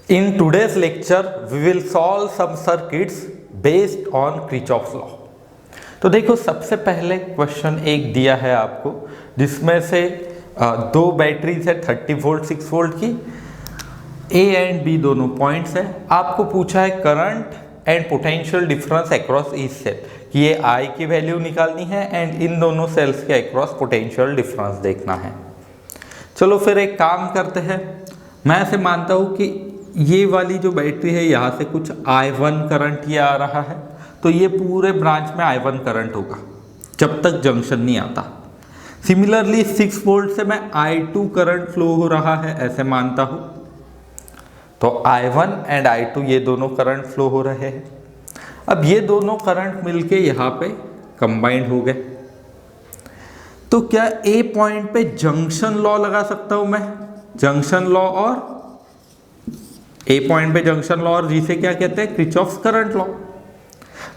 In today's lecture, we will solve some circuits based on Kirchhoff's law. तो देखो सबसे पहले क्वेश्चन एक दिया है आपको जिसमें से दो बैटरीज है 30 वोल्ट 6 वोल्ट की, ए एंड बी दोनों पॉइंट्स है। आपको पूछा है current and potential difference across each cell कि ये आई की वैल्यू निकालनी है एंड इन दोनों सेल्स के अक्रॉस पोटेंशियल डिफरेंस देखना है। चलो फिर एक काम करते हैं, मैं ऐसे मानता हूँ कि ये वाली जो बैटरी है यहाँ से कुछ I1 करंट ये आ रहा है, तो ये पूरे ब्रांच में I1 करंट होगा जब तक जंक्शन नहीं आता। सिमिलरली 6 वोल्ट से मैं I2 करंट फ्लो हो रहा है ऐसे मानता हूँ, तो I1 एंड I2 ये दोनों करंट फ्लो हो रहे हैं। अब ये दोनों करंट मिलके यहाँ पे कंबाइंड हो गए, तो क्या ए पॉइंट पे जंक्शन लॉ लगा सकता हूँ मैं? जंक्शन लॉ और ए पॉइंट पे जंक्शन लॉ और जी से क्या कहते हैं? Kirchhoff's current law.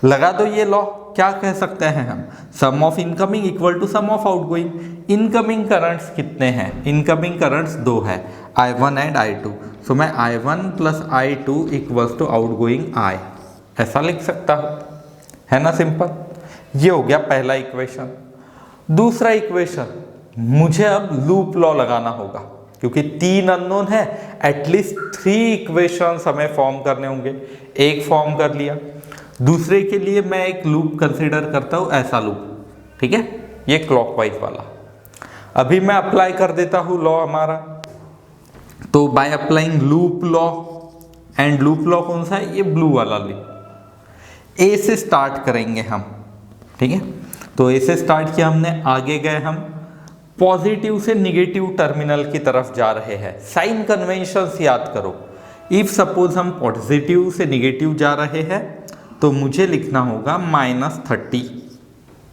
लगा दो ये लॉ, क्या कह सकते हैं हम? Sum of incoming equal to sum of outgoing. Incoming currents कितने हैं? इनकमिंग करंट्स दो है, I1 एंड I2। सो मैं I1 plus I2 equals to outgoing I ऐसा लिख सकता हूँ, है ना सिंपल। ये हो गया पहला इक्वेशन। दूसरा इक्वेशन, मुझे अब लूप लॉ लगाना होगा क्योंकि 3 अननोन है, एटलीस्ट 3 इक्वेशंस हमें फॉर्म करने होंगे। एक फॉर्म कर लिया, दूसरे के लिए मैं एक लूप कंसीडर करता हूं, ऐसा लूप, ठीक है, ये क्लॉकवाइज वाला। अभी मैं अप्लाई कर देता हूं लॉ हमारा, तो by applying loop law, and loop law कौन सा है? ये ब्लू वाला लूप। ए से स्टार्ट करेंगे हम, ठीक है। तो ए से स्टार्ट किया हमने, आगे गए हम पॉजिटिव से निगेटिव टर्मिनल की तरफ जा रहे हैं। साइन कन्वेंशंस याद करो। इफ सपोज हम पॉजिटिव से निगेटिव जा रहे हैं तो मुझे लिखना होगा -30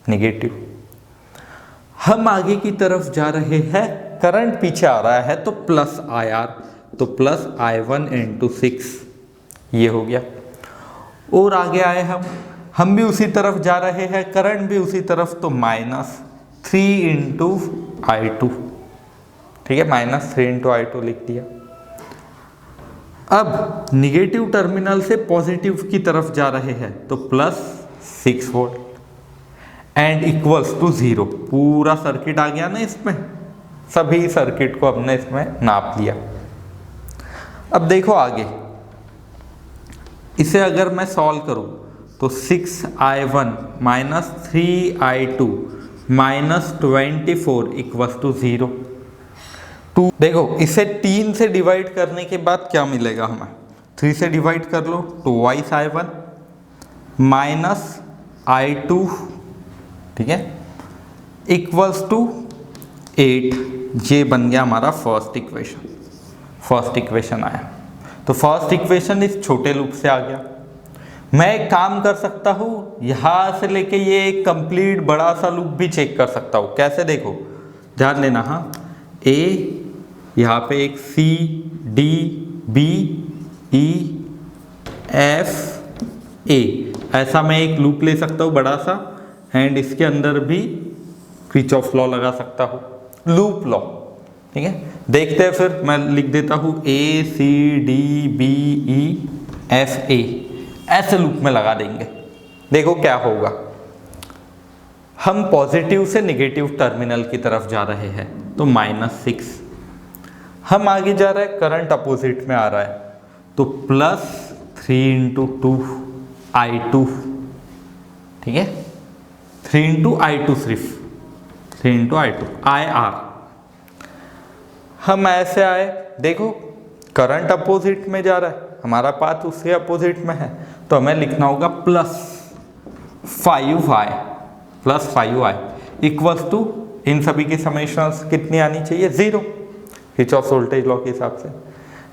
निगेटिव। हम आगे की तरफ जा रहे हैं, करंट पीछे आ रहा है तो प्लस IR, तो प्लस I1 इंटू 6 ये हो गया। और आगे आए हम भी उसी तरफ जा रहे हैं, करंट भी उसी तरफ, तो -3 इंटू I2, ठीक है, -3 इंटू I2 लिख दिया। अब निगेटिव टर्मिनल से पॉजिटिव की तरफ जा रहे हैं तो +6 वोल्ट एंड इक्वल्स टू 0। पूरा सर्किट आ गया ना इसमें, सभी सर्किट को हमने इसमें नाप लिया। अब देखो आगे, इसे अगर मैं सॉल्व करूं तो 6I1 -3I2 -24 इक्वल्स टू 0। देखो इसे 3 से डिवाइड करने के बाद क्या मिलेगा हमें? 3 से डिवाइड कर लो, twice I1 -I2, ठीक है, इक्वल्स टू 8। ये बन गया हमारा फर्स्ट इक्वेशन। फर्स्ट इक्वेशन आया, तो फर्स्ट इक्वेशन इस छोटे लूप से आ गया। मैं एक काम कर सकता हूँ, यहाँ से लेके ये एक कंप्लीट बड़ा सा लूप भी चेक कर सकता हूँ। कैसे? देखो ध्यान देना, हाँ, ए, यहाँ पे एक C D B E F A, ऐसा मैं एक लूप ले सकता हूँ बड़ा सा, एंड इसके अंदर भी किरचॉफ लॉ लगा सकता हूँ, लूप लॉ, ठीक है। देखते हैं फिर, मैं लिख देता हूँ A C D B E F A, ऐसे लूप में लगा देंगे। देखो क्या होगा, हम पॉजिटिव से निगेटिव टर्मिनल की तरफ जा रहे हैं तो -6। हम आगे जा रहे हैं, करंट अपोजिट में आ रहा है तो +3 इंटू 2 I2, ठीक है, 3 इंटू I2, सिर्फ 3 इंटू I2 IR। हम ऐसे आए, देखो करंट अपोजिट में जा रहा है, हमारा पाथ उसके अपोजिट में है, तो हमें लिखना होगा +5I इक्वल्स टू, इन सभी की समेशंस कितनी आनी चाहिए? 0, किरचॉफ वोल्टेज लॉ के हिसाब से।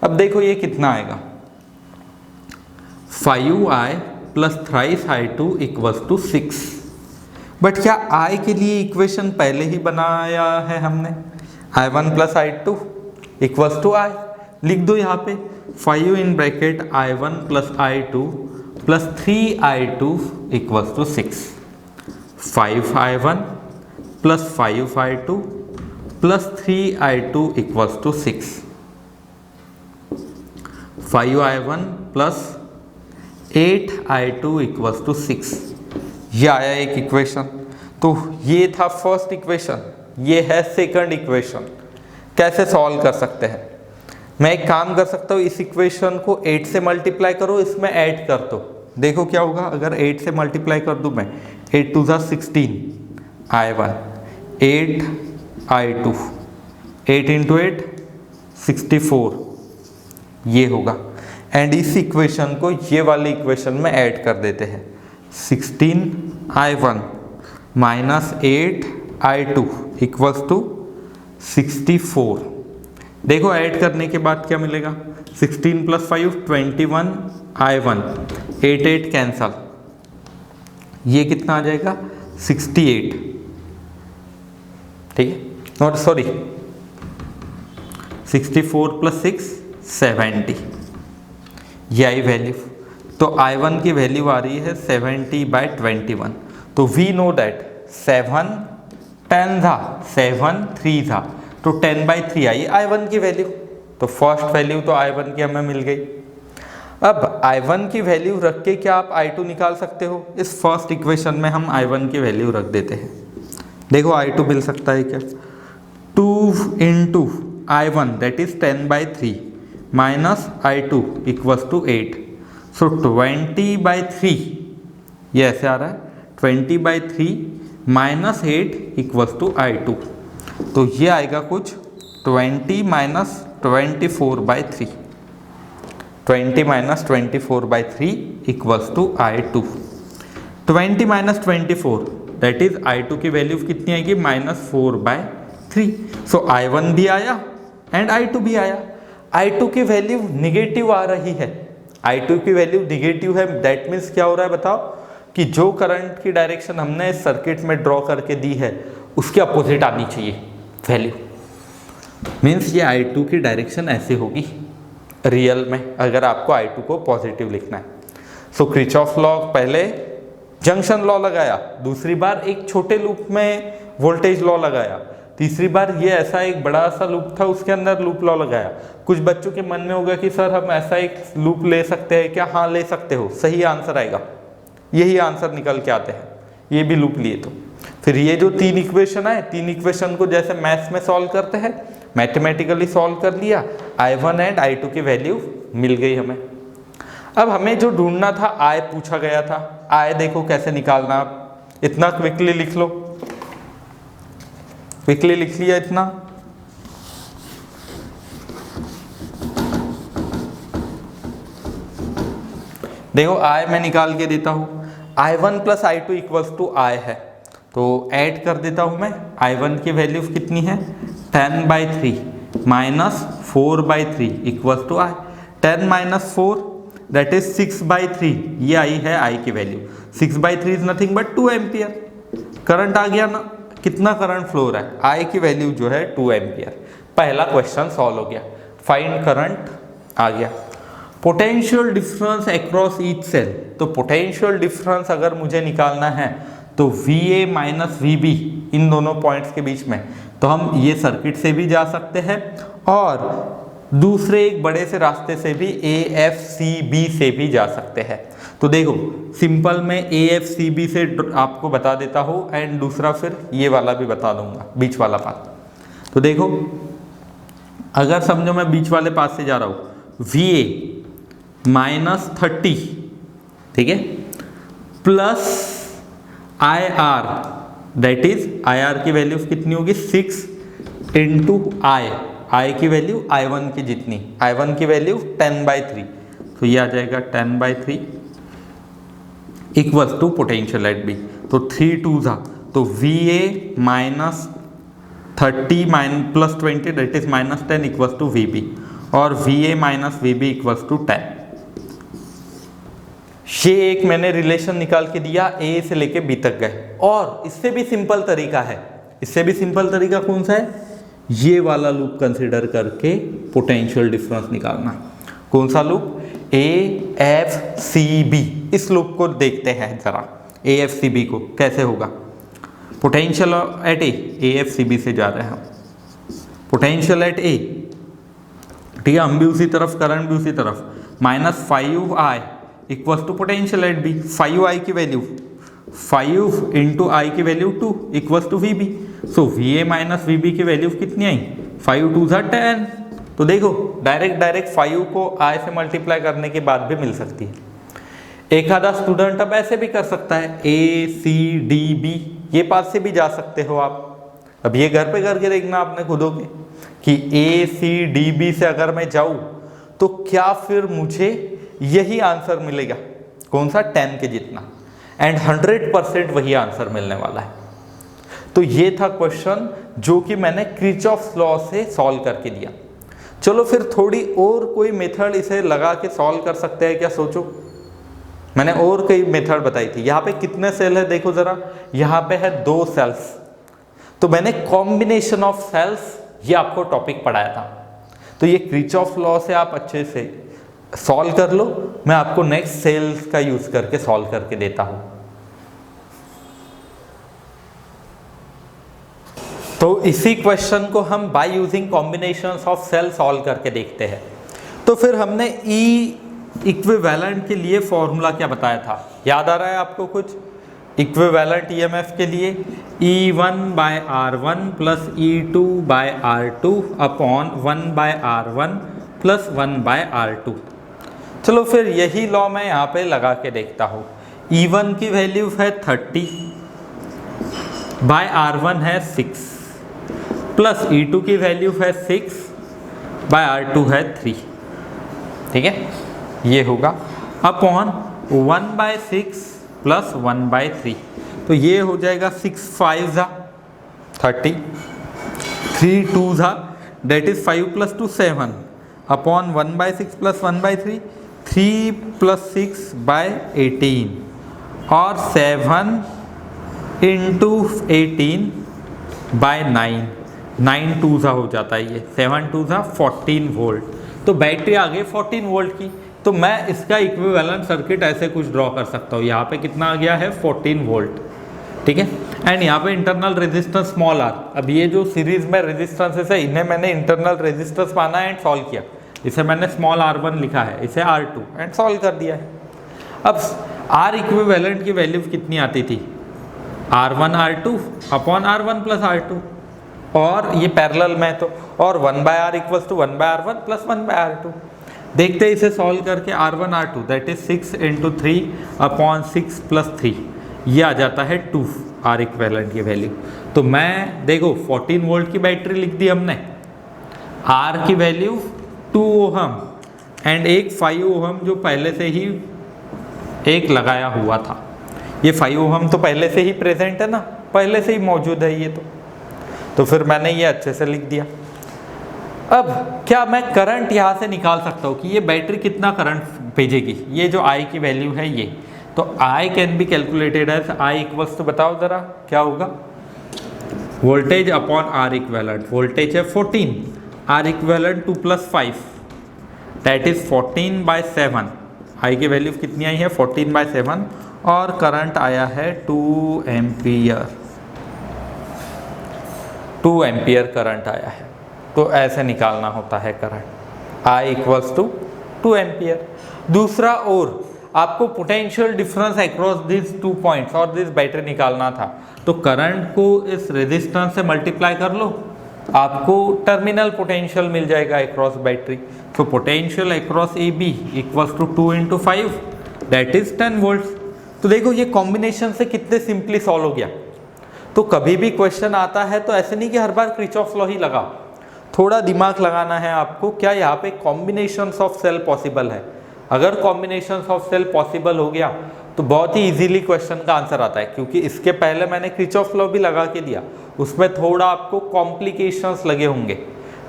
अब देखो ये कितना आएगा, 5I plus thrice I2 equals to 6। But क्या I के लिए इक्वेशन पहले ही बनाया है हमने? I1 plus I2 equals to I, लिख दो यहाँ पे 5 in bracket I1 plus I2 plus 3I2 equals to 6। 5I1 plus 5I2 plus 3I2 equals to 6। 5i1 plus 8i2 equals to 6। ये आया एक इक्वेशन। तो ये था फर्स्ट इक्वेशन, ये है सेकंड इक्वेशन। कैसे सॉल्व कर सकते हैं? मैं एक काम कर सकता हूँ, इस इक्वेशन को 8 से मल्टीप्लाई करो, इसमें ऐड कर दो, देखो क्या होगा। अगर 8 से मल्टीप्लाई कर दूँ मैं, 8 2 16 i1, 8i2, 8 इंटू 8 64 ये होगा। एंड इस इक्वेशन को ये वाली इक्वेशन में ऐड कर देते हैं। 16i1 minus 8i2 equals to 64। देखो ऐड करने के बाद क्या मिलेगा, 16 प्लस 5 21i1, 8 8 कैंसल, ये कितना आ जाएगा 68। ठीक है, नॉट सॉरी 64 प्लस 6 70, ये आई वैल्यू। तो i1 की वैल्यू आ रही है 70/21। तो वी नो दैट 7 10 था, 7 3 था, तो 10/3 आई i1 की वैल्यू। तो फर्स्ट वैल्यू तो i1 की हमें मिल गई। अब i1 की वैल्यू रख के क्या आप i2 निकाल सकते हो? इस फर्स्ट इक्वेशन में हम i1 की वैल्यू रख देते हैं। देखो i2 मिल सकता है क्या, 2 into i1 that is 10/3 minus i2 equals to 8। So 20/3 ये ऐसे आ रहा है, 20/3 माइनस 8 इक्वल्स टू i2। तो ये आएगा कुछ 20 minus 24/3, 20 minus 24/3 equals to i2। 20 minus 24 that is i2 की वैल्यू कितनी आएगी, -4/3। सो i1 भी आया एंड i2 भी आया। i2 की वैल्यू निगेटिव आ रही है, i2 की वैल्यू निगेटिव है। दैट मीन्स क्या हो रहा है बताओ, कि जो करंट की डायरेक्शन हमने इस सर्किट में ड्रॉ करके दी है उसके अपोजिट आनी चाहिए वैल्यू। मीन्स ये i2 की डायरेक्शन ऐसे होगी रियल में, अगर आपको i2 को पॉजिटिव लिखना है। सो किरचॉफ लॉ, पहले जंक्शन लॉ लगाया, दूसरी बार एक छोटे लूप में वोल्टेज लॉ लगाया, तीसरी बार ये ऐसा एक बड़ा सा लूप था उसके अंदर लूप लॉ लगाया। कुछ बच्चों के मन में होगा कि सर हम ऐसा एक लूप ले सकते हैं क्या? हाँ ले सकते हो, सही आंसर आएगा, यही आंसर निकल के आते हैं। ये भी लूप लिए तो फिर ये जो 3 इक्वेशन आए, 3 इक्वेशन को जैसे मैथ्स में सॉल्व करते हैं, मैथमेटिकली सॉल्व कर लिया, i1 एंड i2 की वैल्यू मिल गई हमें। अब हमें जो ढूंढना था i पूछा गया था, i देखो कैसे निकालना, आप इतना क्विकली लिख लो, क्विकली लिख लिया इतना। देखो i मैं निकाल के देता हूं, i1 plus i2 equals to i है, तो ऐड कर देता हूं मैं। i1 की वैल्यू कितनी है, 10/3 minus 4/3 equals to i। 10 minus 4 that is 6/3, ये आई है i की value. 6/3 is nothing but 2 ampere. Current आ गया ना, कितना करंट फ्लो हो रहा है, i की वैल्यू जो है 2 एम्पियर। पहला क्वेश्चन सॉल्व हो गया, फाइंड करंट आ गया। Potential difference across each cell, तो पोटेंशियल डिफरेंस अगर मुझे निकालना है तो VA माइनस VB इन दोनों पॉइंट्स के बीच में, तो हम ये सर्किट से भी जा सकते हैं और दूसरे एक बड़े से रास्ते से भी AFCB से भी जा सकते हैं। तो देखो सिंपल मैं AFCB से आपको बता देता हूँ एंड दूसरा फिर ये वाला भी बता दूंगा, बीच वाला पाथ। तो देखो अगर समझो मैं बीच वाले पाथ से जा रहा हूँ, VA -30, ठीक है, plus IR that is IR की वैल्यू कितनी होगी, 6 इंटू I की वैल्यू I1 की जितनी, I1 की वैल्यू 10/3, तो ये आ जाएगा 10/3 equals to potential at B। तो 3 2 था, तो VA -30 प्लस 20 that is -10 equals to VB, और VA minus VB equals to 10। ये एक मैंने रिलेशन निकाल के दिया, A से लेके B तक गए। और इससे भी सिंपल तरीका है, इससे भी सिंपल तरीका कौन सा है, ये वाला लूप कंसीडर करके पोटेंशियल डिफरेंस निकालना। कौन सा लूप, AFCB। इस लूप को देखते हैं जरा, AFCB को कैसे होगा। पोटेंशियल एट A, AFCB से जा रहे हैं हम। पोटेंशियल एट A ठीक है, हम भी उसी तरफ, करंट भी उसी तरफ, -5i equals to potential at B, 5i की वैल्यू 5 इंटू आई की value 2 equals to V B. So V A minus V B की वैल्यू कितनी आई, 5 2 10। तो देखो डायरेक्ट 5 को i से मल्टीप्लाई करने के बाद भी मिल सकती है। एक आधा स्टूडेंट अब ऐसे भी कर सकता है, ए सी डी बी, ये पास से भी जा सकते हो आप। अब ये घर पे करके देखना आपने खुदों के कि ए सी डी बी से अगर मैं जाऊं तो क्या फिर मुझे यही आंसर मिलेगा, कौन सा, 10 के जितना, एंड 100% वही आंसर मिलने वाला है। तो ये था क्वेश्चन जो कि मैंने किरचॉफ्स लॉ से सॉल्व करके दिया। चलो फिर थोड़ी और कोई मेथड इसे लगा के सॉल्व कर सकते हैं क्या, सोचो। मैंने और कई मेथड बताई थी। यहाँ पे कितने सेल है देखो जरा, यहाँ पे है 2 सेल्स, तो मैंने कॉम्बिनेशन ऑफ सेल्स ये आपको टॉपिक पढ़ाया था। तो ये किरचॉफ लॉ से आप अच्छे से सॉल्व कर लो, मैं आपको नेक्स्ट सेल्स का यूज करके सॉल्व करके देता हूं। तो इसी क्वेश्चन को हम by using combinations of cell solve करके देखते हैं। तो फिर हमने ई इक्विवेलेंट के लिए फॉर्मूला क्या बताया था, याद आ रहा है आपको कुछ? इक्विवेलेंट ईएमएफ के लिए E1/R1 plus E2/R2 upon 1/R1 plus 1/R2। चलो फिर यही लॉ मैं यहाँ पे लगा के देखता हूँ। E1 की वैल्यू है 30 बाय R1 है 6 प्लस E2 की वैल्यू है 6 बाय R2 है 3, ठीक है, ये होगा अपॉन 1/6 प्लस 1/3। तो ये हो जाएगा 6 5 30, 3 2 that is 5 plus 2 7 upon 1/6 plus 1/3, 3 plus 6/18 और 7 इंटू 18/9, 9 2 हो जाता है ये, 7 2 14 वोल्ट। तो बैटरी आ गई 14 वोल्ट की। तो मैं इसका इक्विवेलेंट सर्किट ऐसे कुछ ड्रॉ कर सकता हूँ। यहाँ पे कितना आ गया है 14 वोल्ट, ठीक है, एंड यहाँ पे इंटरनल रेजिस्टेंस स्मॉल आर। अब ये जो सीरीज में रेजिस्टेंसेस है इन्हें मैंने इंटरनल रेजिस्टेंस माना एंड सॉल्व किया। इसे मैंने स्मॉल R1 लिखा है, इसे R2 एंड सॉल्व कर दिया है। अब R इक्विवेलेंट की वैल्यू कितनी आती थी, R1 R2 upon R1 plus R2, और ये पैरेलल में तो, और 1/R equals to 1/R1 plus 1/R2। देखते हैं इसे सॉल्व करके, R1 R2 that is 6 into 3 upon 6 plus 3, ये आ जाता है 2 R इक्विवेलेंट की वैल्यू। तो मैं देखो 14 वोल्ट की बैटरी लिख दी हमने, R की वैल्यू 2 ओहम एंड एक 5 ओहम जो पहले से ही एक लगाया हुआ था। ये 5 ओहम तो पहले से ही प्रेजेंट है ना, पहले से ही मौजूद है ये तो फिर मैंने ये अच्छे से लिख दिया। अब क्या मैं करंट यहाँ से निकाल सकता हूँ कि ये बैटरी कितना करंट भेजेगी, ये जो I की वैल्यू है ये, तो I can be calculated as I equals to, बताओ जरा क्या होगा, voltage upon R equivalent. Voltage है 14, R equivalent 2 + 5 that is 14/7। I की वैल्यू कितनी आई है 14/7 और करंट आया है 2 एम्पियर, 2 एम्पियर करंट आया है। तो ऐसे निकालना होता है current, I equals to 2 ampere. दूसरा, और आपको potential difference across this 2 points और दिस बैटरी निकालना था, तो करंट को इस रेजिस्टेंस से मल्टीप्लाई कर लो, आपको टर्मिनल पोटेंशियल मिल जाएगा अक्रॉस बैटरी। तो potential across A B equals to 2 into 5 that is 10 volt. तो देखो ये कॉम्बिनेशन से कितने सिंपली सॉल्व हो गया। तो कभी भी क्वेश्चन आता है तो ऐसे नहीं कि हर बार किरचॉफ लॉ ही लगा, थोड़ा दिमाग लगाना है आपको। क्या यहाँ पे कॉम्बिनेशंस ऑफ सेल पॉसिबल है? अगर कॉम्बिनेशंस ऑफ सेल पॉसिबल हो गया तो बहुत ही इजीली क्वेश्चन का आंसर आता है, क्योंकि इसके पहले मैंने किरचॉफ लॉ भी लगा के दिया, उसमें थोड़ा आपको कॉम्प्लिकेशंस लगे होंगे,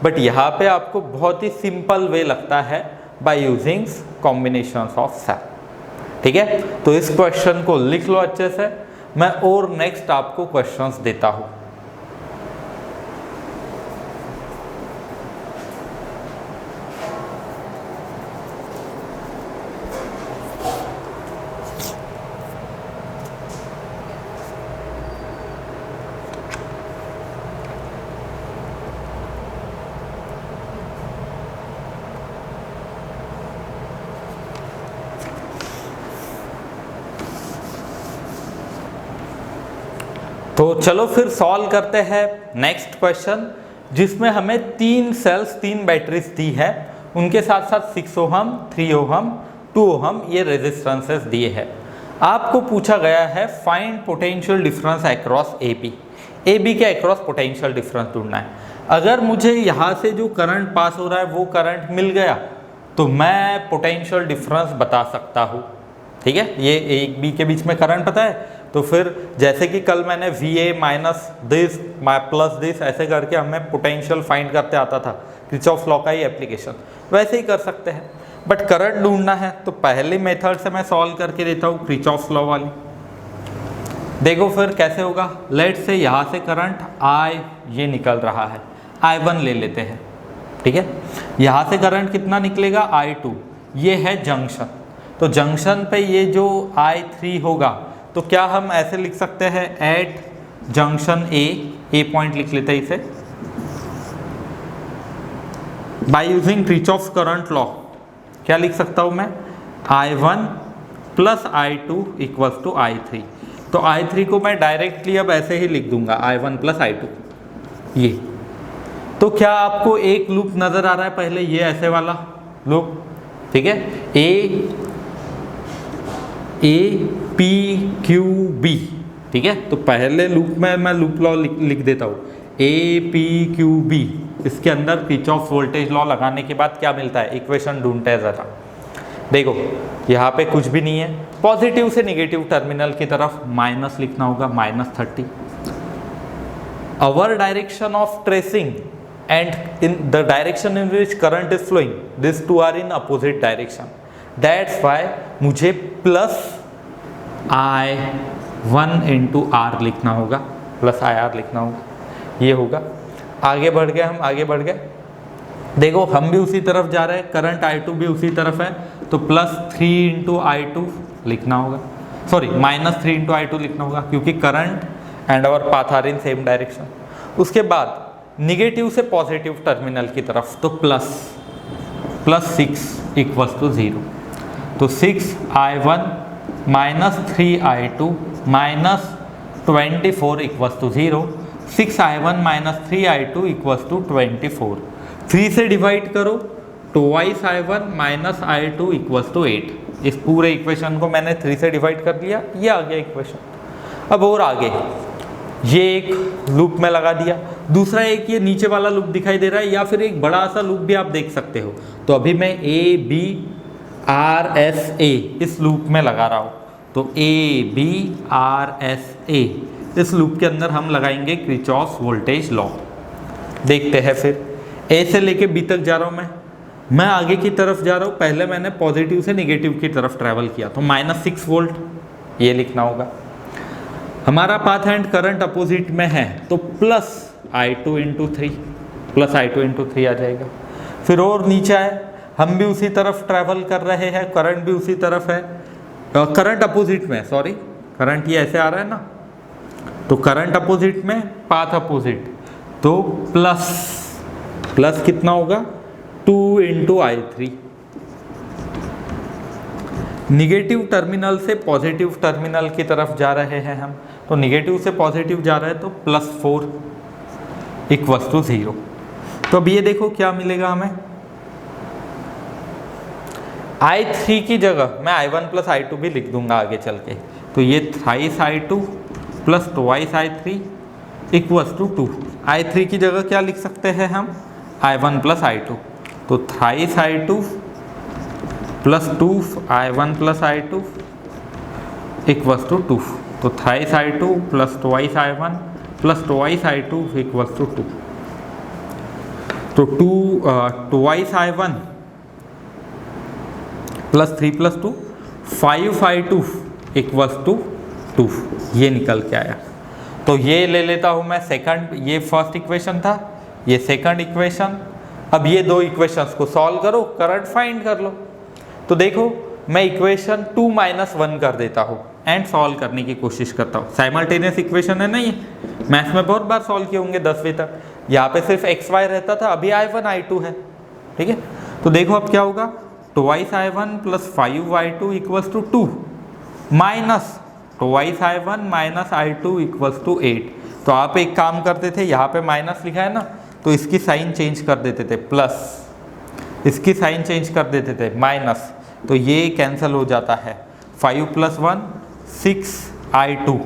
बट यहाँ पे आपको बहुत ही सिंपल वे लगता है by using combinations of cell. ठीक है, तो इस क्वेश्चन को लिख लो अच्छे से, मैं और नेक्स्ट आपको क्वेश्चंस देता हूँ। तो चलो फिर सॉल्व करते हैं नेक्स्ट क्वेश्चन, जिसमें हमें 3 सेल्स 3 बैटरीज दी है, उनके साथ साथ 6 ओहम 3 ओहम 2 ओहम ये रेजिस्टेंसेस दिए हैं। आपको पूछा गया है find potential difference across A B के अक्रॉस पोटेंशियल डिफरेंस ढूंढना है। अगर मुझे यहाँ से जो करंट पास हो रहा है वो करंट मिल गया तो मैं पोटेंशियल डिफरेंस बता सकता हूँ, ठीक है। ये एक बी के बीच में करंट पता है, तो फिर जैसे कि कल मैंने VA minus this plus this ऐसे करके हमें पोटेंशियल फाइंड करते आता था, किरचॉफ लॉ का ही एप्लीकेशन, वैसे ही कर सकते हैं। बट करंट ढूंढना है तो पहले मेथड से मैं सॉल्व करके देता हूँ, किरचॉफ लॉ वाली। देखो फिर कैसे होगा। लेट से यहाँ से करंट I ये निकल रहा है, I1 ले लेते हैं, ठीक है। यहाँ से करंट कितना निकलेगा I2, ये है जंक्शन। तो जंक्शन पे ये जो I3 होगा तो क्या हम ऐसे लिख सकते हैं एट जंक्शन ए पॉइंट लिख लेते हैं इसे by using Kirchhoff current law. क्या लिख सकता हूँ मैं, I1 plus I2 equals to I3। तो I3 को मैं डायरेक्टली अब ऐसे ही लिख दूंगा I1 प्लस I2 ये। तो क्या आपको एक लूप नज़र आ रहा है, पहले ये ऐसे वाला लूप, ठीक है, ए पी क्यू बी, ठीक है। तो पहले लूप में मैं लूप लॉ लिख देता हूँ ए पी क्यू बी। इसके अंदर किरचॉफ वोल्टेज लॉ लगाने के बाद क्या मिलता है, इक्वेशन ढूंढते हैं ज़रा। देखो यहाँ पे कुछ भी नहीं है, पॉजिटिव से नेगेटिव टर्मिनल की तरफ माइनस लिखना होगा, -30। Our direction of tracing and in the direction in which current is flowing, this two are in opposite direction, that's why मुझे प्लस I1 इंटू आर लिखना होगा, प्लस IR लिखना होगा, ये होगा। आगे बढ़ गए, हम आगे बढ़ गए। देखो हम भी उसी तरफ जा रहे हैं, करंट I2 भी उसी तरफ है, तो +3 इंटू I2 लिखना होगा, सॉरी -3 इंटू I2 लिखना होगा, क्योंकि current and our path are in same direction. उसके बाद निगेटिव से पॉजिटिव टर्मिनल की तरफ, तो +6 इक्वल्स टू 0। तो 6I1 -3I2 -24 equals to 0। 6I1 -3I2 equals to 24। 3 से डिवाइड करो, 2I1 -I2 इक्वल्स टू 8। इस पूरे इक्वेशन को मैंने 3 से डिवाइड कर लिया, ये आ गया इक्वेशन। अब और आगे ये एक लूप में लगा दिया, दूसरा एक ये नीचे वाला लूप दिखाई दे रहा है, या फिर एक बड़ा सा लूप भी आप देख सकते हो। तो अभी मैं ABRSA इस लूप में लगा रहा हूँ, तो ABRSA इस लूप के अंदर हम लगाएंगे किरचॉफ वोल्टेज लॉ। देखते हैं फिर, ए से लेके बी तक जा रहा हूँ मैं आगे की तरफ जा रहा हूँ। पहले मैंने पॉजिटिव से निगेटिव की तरफ ट्रैवल किया, तो -6 वोल्ट ये लिखना होगा। हमारा पाथ एंड करंट अपोजिट में है, तो +I2 इंटू 3 आ जाएगा। फिर और नीचे आए, हम भी उसी तरफ ट्रैवल कर रहे हैं, करंट भी उसी तरफ है, करंट अपोजिट में, सॉरी करंट ये ऐसे आ रहा है ना, तो करंट अपोजिट में पाथ अपोजिट, तो प्लस कितना होगा 2 इंटू I3। निगेटिव टर्मिनल से पॉजिटिव टर्मिनल की तरफ जा रहे हैं हम, तो निगेटिव से पॉजिटिव जा रहे हैं, तो +4 इक्वल्स टू 0। तो अब ये देखो क्या मिलेगा हमें, I3 की जगह मैं I1 प्लस I2 भी लिख दूंगा आगे चल के, तो ये thrice I2 plus twice I3 equals to 2। I3 की जगह क्या लिख सकते हैं हम, I1 प्लस I2, तो thrice I2 plus 2 I1 plus I2 equals to 2। तो thrice I2 plus twice I1 plus twice I2 equals to 2। तो twice I1 plus 3 plus 2 5I2 equals to 2, ये निकल के आया। तो ये ले लेता हूँ मैं सेकंड, ये फर्स्ट इक्वेशन था, ये सेकंड इक्वेशन। अब ये दो इक्वेशंस को सॉल्व करो, करंट फाइंड कर लो। तो देखो मैं इक्वेशन 2 - 1 कर देता हूँ एंड सॉल्व करने की कोशिश करता हूँ। साइमल्टेनियस इक्वेशन है ना, ये मैथ्स में बहुत बार सॉल्व किए होंगे 10वीं तक। यहाँ पे सिर्फ XY रहता था, अभी I1 I2 है, ठीक है। तो देखो अब क्या होगा, twice I1 plus 5I2 equals to 2 minus 2i1 minus i2 equals to 8। तो आप एक काम करते थे, यहाँ पे माइनस लिखा है ना, तो इसकी साइन चेंज कर देते थे प्लस, इसकी साइन चेंज कर देते थे माइनस, तो ये कैंसिल हो जाता है। 5 + 1 6i2,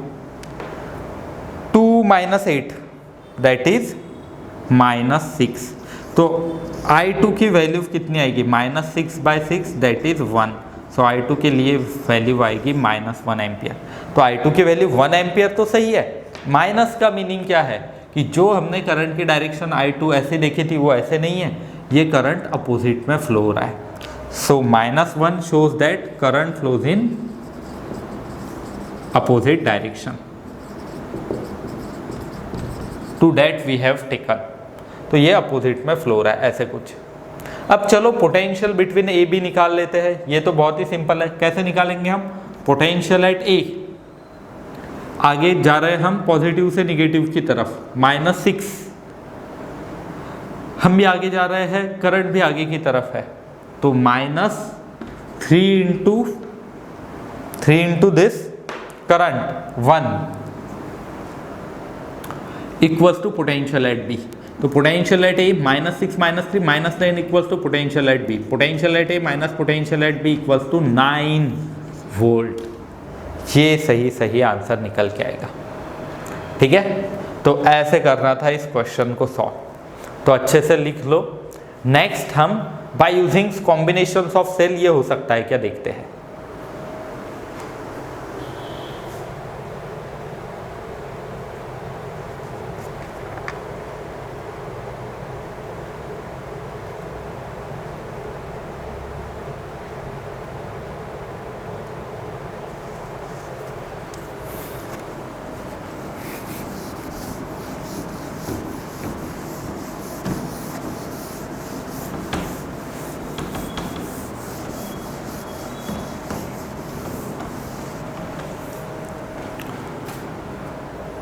2 - 8 दैट इज -6। तो i2 की वैल्यू कितनी आएगी, -6/6 दैट इज 1। सो i2 के लिए वैल्यू आएगी -1 एम्पियर। तो i2 की वैल्यू 1 एम्पियर तो सही है। माइनस का मीनिंग क्या है कि जो हमने करंट की डायरेक्शन i2 ऐसे देखी थी वो ऐसे नहीं है, ये करंट अपोजिट में फ्लो हो रहा है। So -1 shows that current flows in opposite direction to that we have taken. तो ये अपोजिट में फ्लो हो रहा है ऐसे कुछ। अब चलो पोटेंशियल बिटवीन ए बी निकाल लेते हैं। ये तो बहुत ही सिंपल है, कैसे निकालेंगे हम? पोटेंशियल एट ए, आगे जा रहे हैं हम पॉजिटिव से निगेटिव की तरफ, -6, हम भी आगे जा रहे हैं, करंट भी आगे की तरफ है, तो -3 into this current 1 equals to potential at B. तो potential at A -6 - 3 -9 equals to potential at B. Potential at A minus potential at B equals to 9 volt. ये सही आंसर निकल के आएगा। ठीक है, तो ऐसे करना था इस क्वेश्चन को सॉल्व। तो अच्छे से लिख लो। नेक्स्ट हम by using combinations of cell, ये हो सकता है क्या, देखते हैं।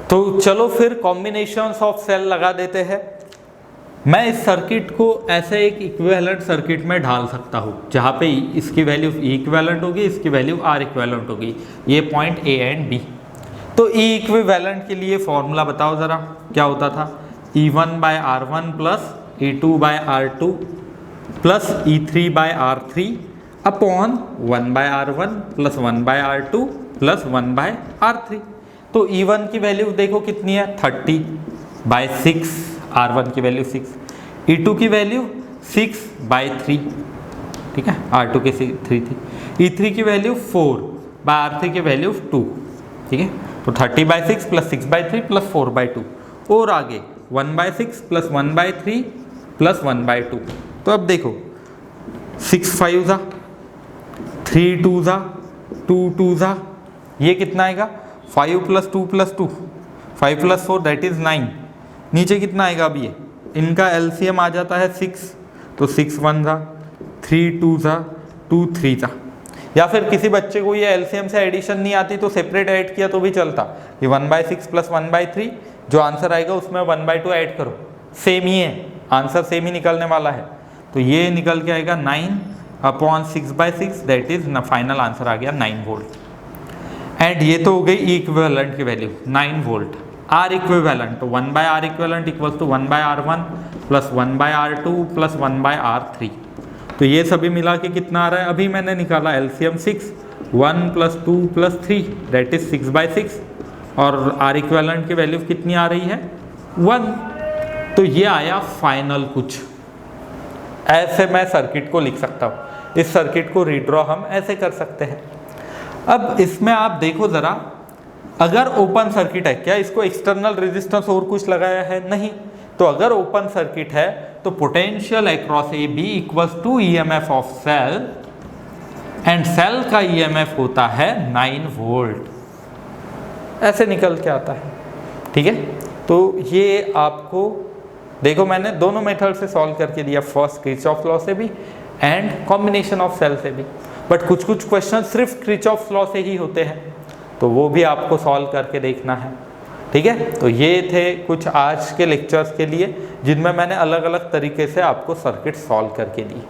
तो चलो फिर कॉम्बिनेशंस ऑफ सेल लगा देते हैं। मैं इस सर्किट को ऐसे एक इक्विवेलेंट सर्किट में ढाल सकता हूँ, जहाँ पे इसकी वैल्यू E इक्विवेलेंट होगी, इसकी वैल्यू R इक्विवेलेंट होगी, ये पॉइंट A एंड B। तो E इक्विवेलेंट के लिए फॉर्मूला बताओ ज़रा, क्या होता था? E1/R1 plus E2/R2 plus E3/R3 upon 1/R1 plus 1/R2 plus 1/R3। तो E1 की वैल्यू देखो कितनी है, 30/6, R1 की वैल्यू 6, E2 की वैल्यू 6/3, ठीक है, R2 की 3 थी, E3 की वैल्यू 4/R3 की वैल्यू 2, ठीक है। तो 30/6 प्लस 6/3 प्लस 4/2, और आगे 1/6 प्लस 1/3 प्लस 1/2। तो अब देखो 6 5 जा, 3 2 जा, 2 2 जा, ये कितना आएगा? 5 + 2 + 2, 5 + 4 दैट इज 9। नीचे कितना आएगा? अब ये इनका एलसीएम आ जाता है 6, तो 6 1 जा, 3 2 जा, 2 3 जा। या फिर किसी बच्चे को ये एलसीएम से एडिशन नहीं आती तो सेपरेट ऐड किया तो भी चलता, ये 1/6 प्लस 1/3, जो आंसर आएगा उसमें 1/2 ऐड करो, सेम ही है, आंसर सेम ही निकलने वाला है। तो ये निकल के आएगा 9/6/6 दैट इज फाइनल आंसर आ गया 9 वोल्ट। एंड ये तो हो गई E इक्विवेलेंट की वैल्यू 9 वोल्ट। R इक्विवेलेंट, तो 1/R equivalent equals to 1/R1 plus 1/R2 plus 1/R3। तो ये सभी मिला के कितना आ रहा है? अभी मैंने निकाला एलसीएम 6, 1 + 2 + 3 दैट इज 6/6, और R इक्विवेलेंट की वैल्यू कितनी आ रही है? 1। तो ये आया फाइनल कुछ। ऐसे मैं सर्किट को लिख सकता हूँ। इस सर्किट को रीड्रॉ हम ऐसे कर सकते हैं। अब इसमें आप देखो ज़रा, अगर ओपन सर्किट है, क्या इसको एक्सटर्नल रेजिस्टेंस और कुछ लगाया है? नहीं। तो अगर ओपन सर्किट है तो potential across A B equals to EMF of cell, and cell का ईएमएफ होता है 9 वोल्ट। ऐसे निकल के आता है, ठीक है। तो ये आपको देखो मैंने दोनों मेथड से सॉल्व करके दिया, फर्स्ट किरचॉफ लॉ से भी एंड कॉम्बिनेशन ऑफ सेल से भी। बट कुछ कुछ क्वेश्चन सिर्फ किरचॉफ लॉ से ही होते हैं, तो वो भी आपको सॉल्व करके देखना है, ठीक है। तो ये थे कुछ आज के लेक्चर्स के लिए, जिनमें मैंने अलग अलग तरीके से आपको सर्किट सॉल्व करके दी।